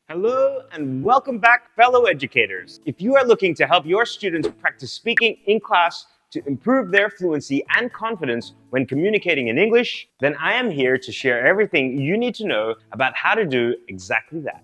Hello and welcome back, fellow educators. If you are looking to help your students practice speaking in class to improve their fluency and confidence when communicating in English, then I am here to share everything you need to know about how to do exactly that.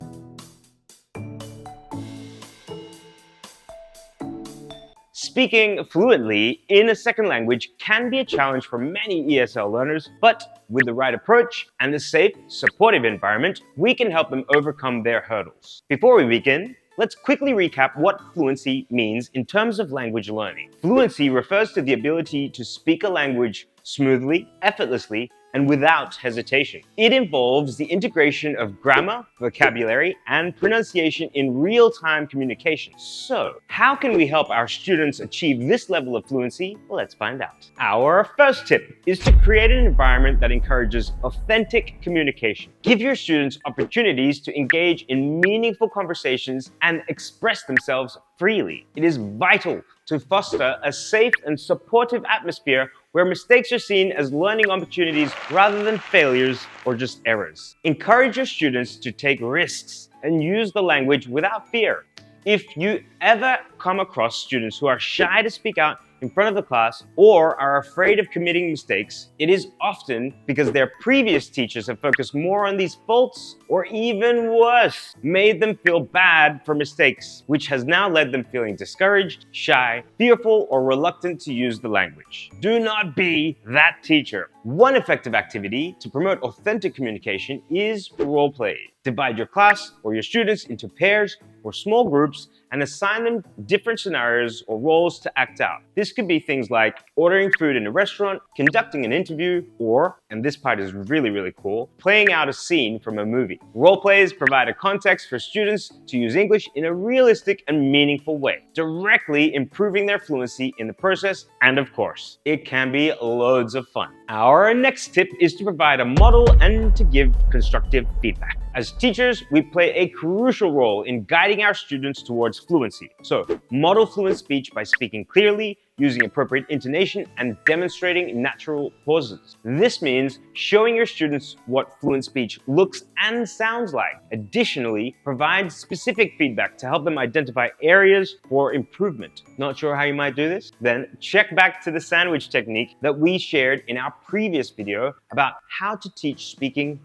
Speaking fluently in a second language can be a challenge for many ESL learners, but with the right approach and a safe, supportive environment, we can help them overcome their hurdles. Before we begin, let's quickly recap what fluency means in terms of language learning. Fluency refers to the ability to speak a language smoothly, effortlessly, and without hesitation. It involves the integration of grammar, vocabulary, and pronunciation in real-time communication. So, how can we help our students achieve this level of fluency? Well, let's find out. Our first tip is to create an environment that encourages authentic communication. Give your students opportunities to engage in meaningful conversations and express themselves freely. It is vital to foster a safe and supportive atmosphere where mistakes are seen as learning opportunities rather than failures or just errors. Encourage your students to take risks and use the language without fear. If you ever come across students who are shy to speak out in front of the class or are afraid of committing mistakes, it is often because their previous teachers have focused more on these faults or even worse, made them feel bad for mistakes, which has now led them feeling discouraged, shy, fearful, or reluctant to use the language. Do not be that teacher. One effective activity to promote authentic communication is role play. Divide your class or your students into pairs or small groups and assign them different scenarios or roles to act out. This could be things like ordering food in a restaurant, conducting an interview, or, and this part is really cool, playing out a scene from a movie. Role plays provide a context for students to use English in a realistic and meaningful way, directly improving their fluency in the process, and of course, it can be loads of fun. Our next tip is to provide a model and to give constructive feedback. As teachers, we play a crucial role in guiding our students towards fluency. So, model fluent speech by speaking clearly, using appropriate intonation, and demonstrating natural pauses. This means showing your students what fluent speech looks and sounds like. Additionally, provide specific feedback to help them identify areas for improvement. Not sure how you might do this? Then check back to the sandwich technique that we shared in our previous video about how to teach speaking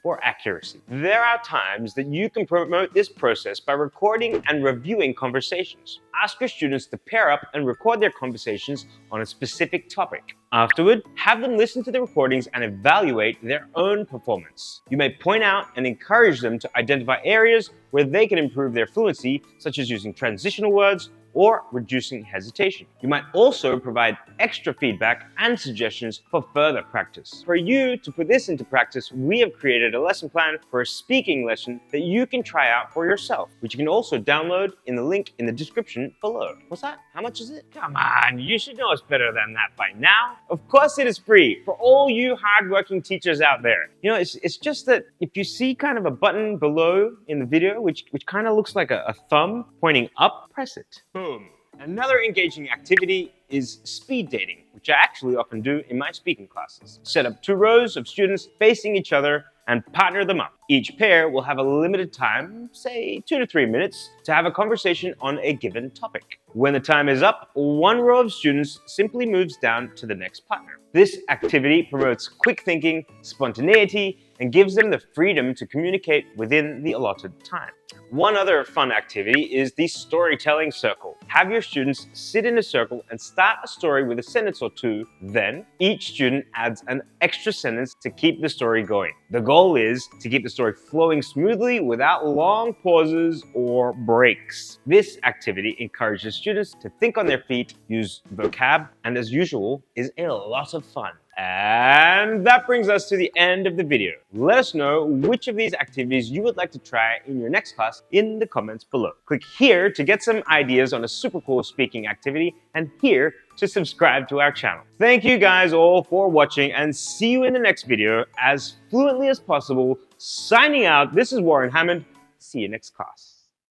for accuracy. There are times that you can promote this process by recording and reviewing conversations. Ask your students to pair up and record their conversations on a specific topic. Afterward, have them listen to the recordings and evaluate their own performance. You may point out and encourage them to identify areas where they can improve their fluency, such as using transitional words or reducing hesitation. You might also provide extra feedback and suggestions for further practice. For you to put this into practice, we have created a lesson plan for a speaking lesson that you can try out for yourself, which you can also download in the link in the description below. What's that? How much is it? Come on, you should know it's better than that by now. Of course it is free for all you hardworking teachers out there. You know, it's just that if you see kind of a button below in the video, which kind of looks like a thumb pointing up, press it. Boom. Another engaging activity is speed dating, which I actually often do in my speaking classes. Set up 2 rows of students facing each other and partner them up. Each pair will have a limited time, say 2 to 3 minutes, to have a conversation on a given topic. When the time is up, one row of students simply moves down to the next partner. This activity promotes quick thinking, spontaneity, and gives them the freedom to communicate within the allotted time. One other fun activity is the storytelling circle. Have your students sit in a circle and start a story with a sentence or two. Then, each student adds an extra sentence to keep the story going. The goal is to keep the story flowing smoothly without long pauses or breaks. This activity encourages students to think on their feet, use vocab, and as usual, is a lot of fun. And that brings us to the end of the video. Let us know which of these activities you would like to try in your next class in the comments below. Click here to get some ideas on a super cool speaking activity and here to subscribe to our channel. Thank you guys all for watching and see you in the next video as fluently as possible. Signing out, this is Warren Hammond. See you next class.